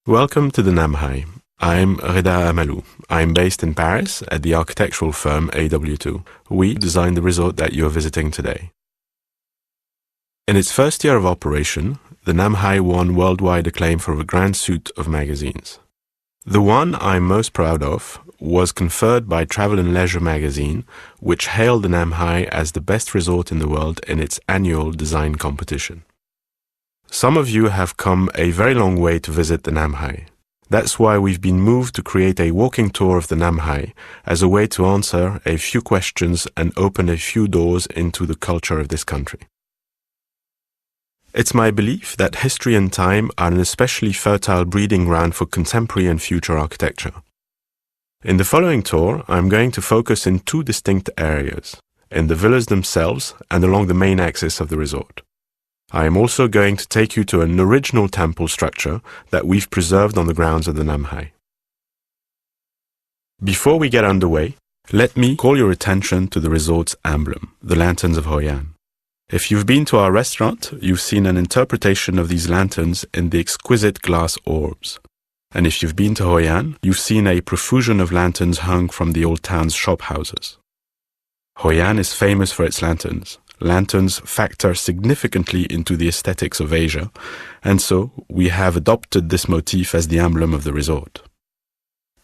Welcome to the Namhai. I'm Reda Amalou. I'm based in Paris at the architectural firm AW2. We designed the resort that you're visiting today. In its first year of operation, the Namhai won worldwide acclaim for a grand suite of magazines. The one I'm most proud of was conferred by Travel and Leisure magazine, which hailed the Namhai as the best resort in the world in its annual design competition. Some of you have come a very long way to visit the Namhai. That's why we've been moved to create a walking tour of the Namhai as a way to answer a few questions and open a few doors into the culture of this country. It's my belief that history and time are an especially fertile breeding ground for contemporary and future architecture. In the following tour, I'm going to focus in two distinct areas, in the villas themselves and along the main axis of the resort. I am also going to take you to an original temple structure that we've preserved on the grounds of the Namhai. Before we get underway, let me call your attention to the resort's emblem, the lanterns of Hoi An. If you've been to our restaurant, you've seen an interpretation of these lanterns in the exquisite glass orbs. And if you've been to Hoi An, you've seen a profusion of lanterns hung from the old town's shop houses. Hoi An is famous for its lanterns. Lanterns factor significantly into the aesthetics of Asia, and so we have adopted this motif as the emblem of the resort.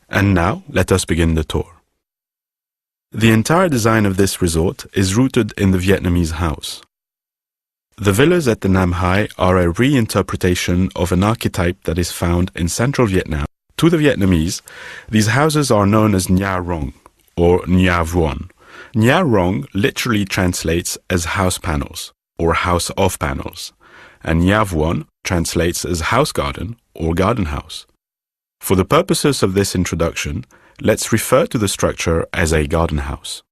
And now, let us begin the tour. The entire design of this resort is rooted in the Vietnamese house. The villas at the Namhai are a reinterpretation of an archetype that is found in central Vietnam. To the Vietnamese, these houses are known as Nha Rong or Nha Vuon. Nha Rong literally translates as house panels or house of panels, and Nha Vuon translates as house garden or garden house. For the purposes of this introduction, let's refer to the structure as a garden house.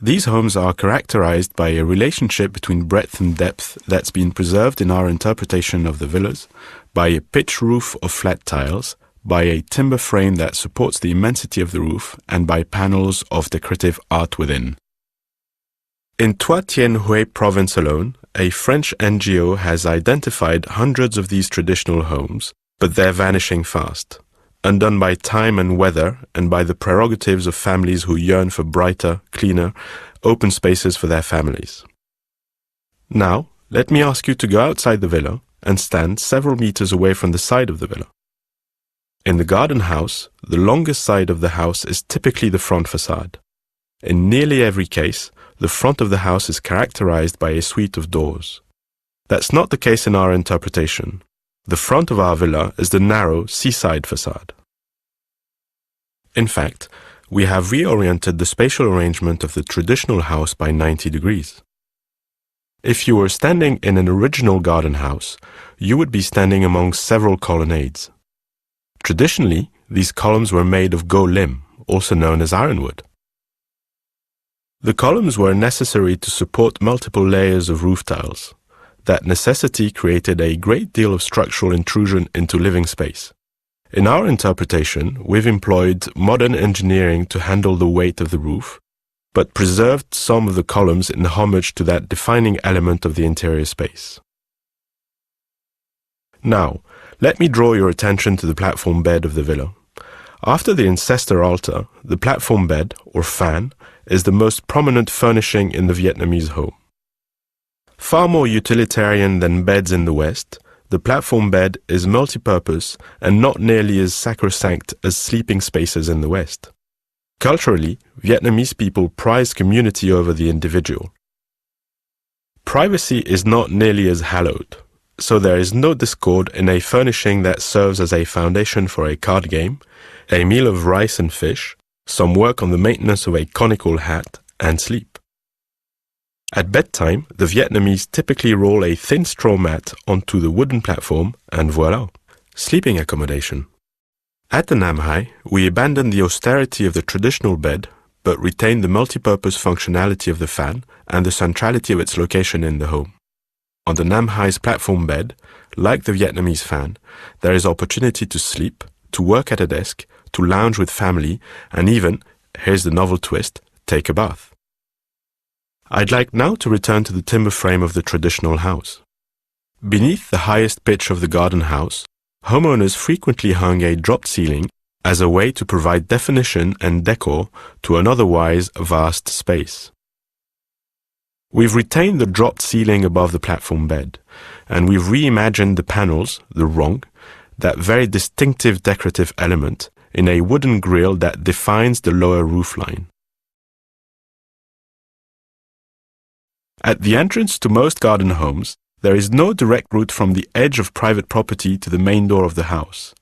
These homes are characterized by a relationship between breadth and depth that's been preserved in our interpretation of the villas, by a pitch roof of flat tiles, by a timber frame that supports the immensity of the roof, and by panels of decorative art within. In Toi Tien Huế province alone, a French NGO has identified hundreds of these traditional homes, but they're vanishing fast, undone by time and weather and by the prerogatives of families who yearn for brighter, cleaner, open spaces for their families. Now, let me ask you to go outside the villa and stand several meters away from the side of the villa. In the garden house, the longest side of the house is typically the front facade. In nearly every case, the front of the house is characterized by a suite of doors. That's not the case in our interpretation. The front of our villa is the narrow seaside facade. In fact, we have reoriented the spatial arrangement of the traditional house by 90 degrees. If you were standing in an original garden house, you would be standing among several colonnades. Traditionally, these columns were made of go lim, also known as ironwood. The columns were necessary to support multiple layers of roof tiles. That necessity created a great deal of structural intrusion into living space. In our interpretation, we've employed modern engineering to handle the weight of the roof, but preserved some of the columns in homage to that defining element of the interior space. Now, let me draw your attention to the platform bed of the villa. After the ancestor altar, the platform bed, or fan, is the most prominent furnishing in the Vietnamese home. Far more utilitarian than beds in the West, the platform bed is multi-purpose and not nearly as sacrosanct as sleeping spaces in the West. Culturally, Vietnamese people prize community over the individual. Privacy is not nearly as hallowed, so there is no discord in a furnishing that serves as a foundation for a card game, a meal of rice and fish, some work on the maintenance of a conical hat, and sleep. At bedtime, the Vietnamese typically roll a thin straw mat onto the wooden platform, and voila, sleeping accommodation. At the Namhai, we abandoned the austerity of the traditional bed, but retained the multipurpose functionality of the fan and the centrality of its location in the home. On the Namhai's platform bed, like the Vietnamese fan, there is opportunity to sleep, to work at a desk, to lounge with family, and even, here's the novel twist, take a bath. I'd like now to return to the timber frame of the traditional house. Beneath the highest pitch of the garden house, homeowners frequently hung a dropped ceiling as a way to provide definition and decor to an otherwise vast space. We've retained the dropped ceiling above the platform bed, and we've reimagined the panels, the rong, that very distinctive decorative element, in a wooden grille that defines the lower roofline. At the entrance to most garden homes, there is no direct route from the edge of private property to the main door of the house.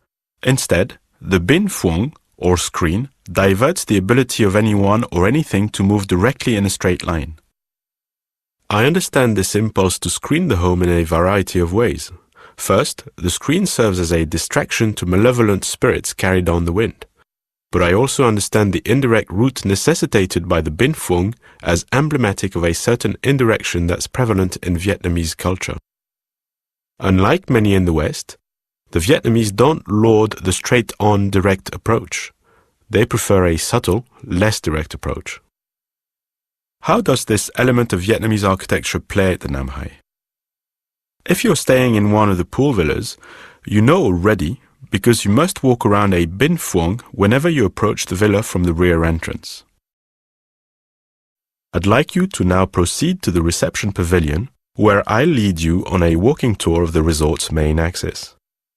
Instead, the bin phuong, or screen, diverts the ability of anyone or anything to move directly in a straight line. I understand this impulse to screen the home in a variety of ways. First, the screen serves as a distraction to malevolent spirits carried down the wind. But I also understand the indirect route necessitated by the bin phuong as emblematic of a certain indirection that's prevalent in Vietnamese culture. Unlike many in the West, the Vietnamese don't laud the straight-on direct approach. They prefer a subtle, less direct approach. How does this element of Vietnamese architecture play at the Nam Hai? If you're staying in one of the pool villas, you know already because you must walk around a bin phuong whenever you approach the villa from the rear entrance. I'd like you to now proceed to the reception pavilion, where I'll lead you on a walking tour of the resort's main axis.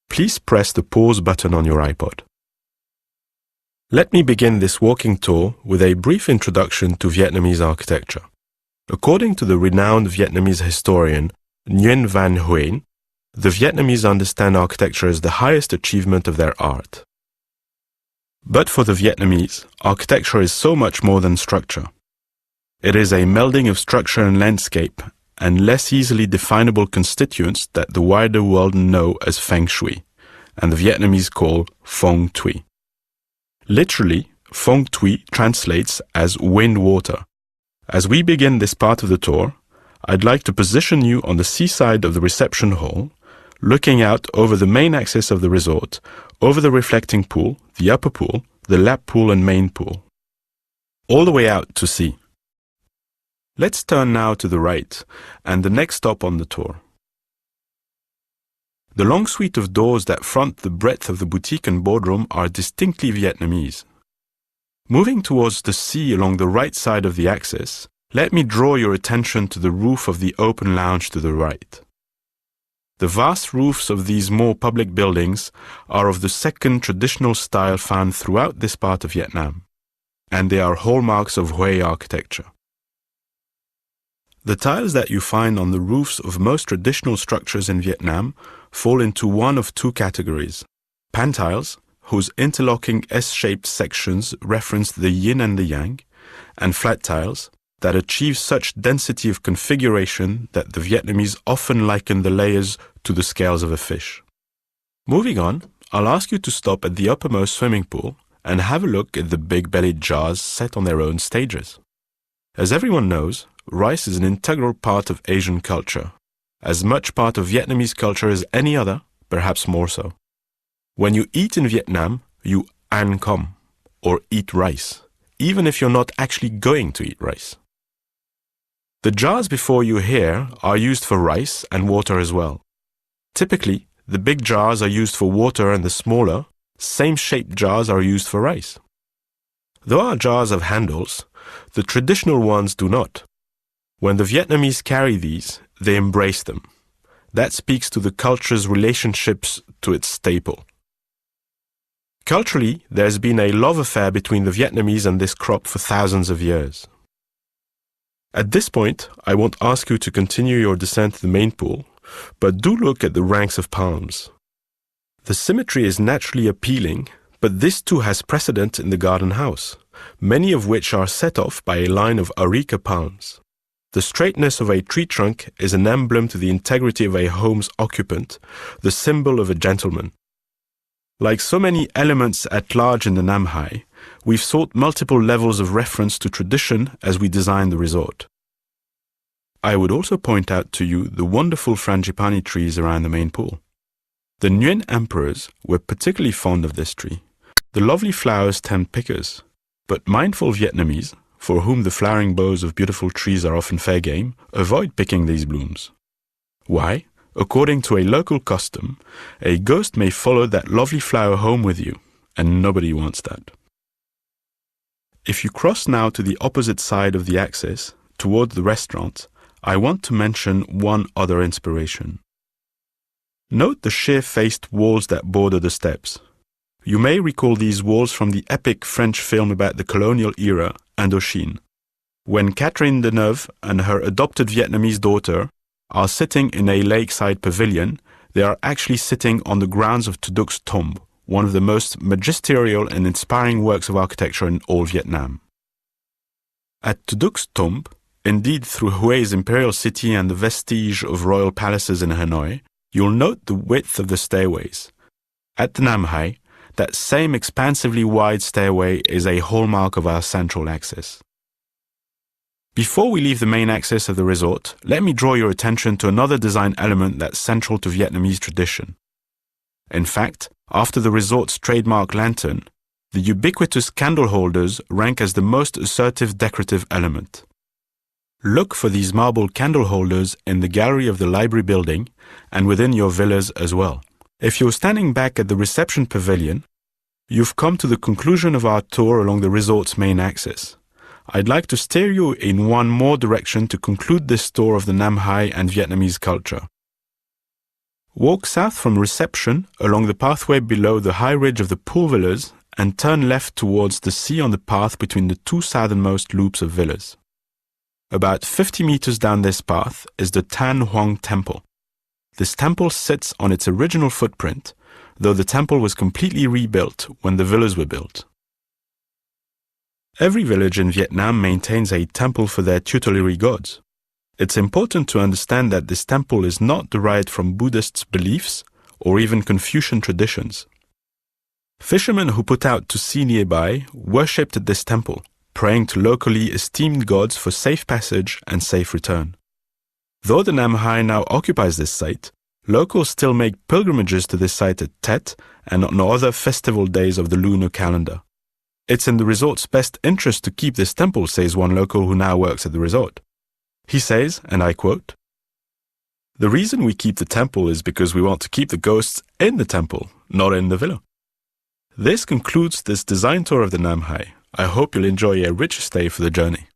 Please press the pause button on your iPod. Let me begin this walking tour with a brief introduction to Vietnamese architecture. According to the renowned Vietnamese historian Nguyen Van Huyen, the Vietnamese understand architecture as the highest achievement of their art. But for the Vietnamese, architecture is so much more than structure. It is a melding of structure and landscape, and less easily definable constituents that the wider world know as feng shui, and the Vietnamese call phong thủy. Literally, phong thủy translates as wind-water. As we begin this part of the tour, I'd like to position you on the seaside of the reception hall, looking out over the main axis of the resort, over the reflecting pool, the upper pool, the lap pool and main pool. All the way out to sea. Let's turn now to the right, and the next stop on the tour. The long suite of doors that front the breadth of the boutique and boardroom are distinctly Vietnamese. Moving towards the sea along the right side of the axis, let me draw your attention to the roof of the open lounge to the right. The vast roofs of these more public buildings are of the second traditional style found throughout this part of Vietnam, and they are hallmarks of Hue architecture. The tiles that you find on the roofs of most traditional structures in Vietnam fall into one of two categories: pan tiles, whose interlocking S-shaped sections reference the yin and the yang, and flat tiles that achieve such density of configuration that the Vietnamese often liken the layers to the scales of a fish. Moving on, I'll ask you to stop at the uppermost swimming pool and have a look at the big-bellied jars set on their own stages. As everyone knows, rice is an integral part of Asian culture, as much part of Vietnamese culture as any other, perhaps more so. When you eat in Vietnam, you ăn com, or eat rice, even if you're not actually going to eat rice. The jars before you here are used for rice and water as well. Typically, the big jars are used for water and the smaller, same-shaped jars are used for rice. Though our jars have handles, the traditional ones do not. When the Vietnamese carry these, they embrace them. That speaks to the culture's relationships to its staple. Culturally, there's been a love affair between the Vietnamese and this crop for thousands of years. At this point, I won't ask you to continue your descent to the main pool, but do look at the ranks of palms. The symmetry is naturally appealing, but this too has precedent in the garden house, many of which are set off by a line of areca palms. The straightness of a tree trunk is an emblem to the integrity of a home's occupant, the symbol of a gentleman. Like so many elements at large in the Nam Hai, we've sought multiple levels of reference to tradition as we designed the resort. I would also point out to you the wonderful frangipani trees around the main pool. The Nguyen emperors were particularly fond of this tree. The lovely flowers tempt pickers, but mindful Vietnamese, for whom the flowering boughs of beautiful trees are often fair game, avoid picking these blooms. Why? according to a local custom, a ghost may follow that lovely flower home with you, and nobody wants that. If you cross now to the opposite side of the axis, toward the restaurant, I want to mention one other inspiration. Note the sheer-faced walls that border the steps. You may recall these walls from the epic French film about the colonial era, Indochine, when Catherine Deneuve and her adopted Vietnamese daughter are sitting in a lakeside pavilion. They are actually sitting on the grounds of Tu Duc's tomb, one of the most magisterial and inspiring works of architecture in all Vietnam. At Tu Duc's tomb, indeed through Hue's imperial city and the vestige of royal palaces in Hanoi, you'll note the width of the stairways. At the Nam Hai, that same expansively wide stairway is a hallmark of our central axis. Before we leave the main axis of the resort, let me draw your attention to another design element that's central to Vietnamese tradition. In fact, after the resort's trademark lantern, the ubiquitous candle holders rank as the most assertive decorative element. Look for these marble candle holders in the gallery of the library building and within your villas as well. If you're standing back at the reception pavilion, you've come to the conclusion of our tour along the resort's main axis. I'd like to steer you in one more direction to conclude this tour of the Nam Hai and Vietnamese culture. Walk south from reception along the pathway below the high ridge of the pool villas and turn left towards the sea on the path between the two southernmost loops of villas. About 50 meters down this path is the Tan Hoang Temple. This temple sits on its original footprint, though the temple was completely rebuilt when the villas were built. Every village in Vietnam maintains a temple for their tutelary gods. It's important to understand that this temple is not derived from Buddhist beliefs or even Confucian traditions. Fishermen who put out to sea nearby worshipped at this temple, praying to locally esteemed gods for safe passage and safe return. Though the Nam Hai now occupies this site, locals still make pilgrimages to this site at Tet and on other festival days of the lunar calendar. It's in the resort's best interest to keep this temple, says one local who now works at the resort. He says, and I quote, "The reason we keep the temple is because we want to keep the ghosts in the temple, not in the villa." This concludes this design tour of the Nam Hai. I hope you'll enjoy a rich stay for the journey.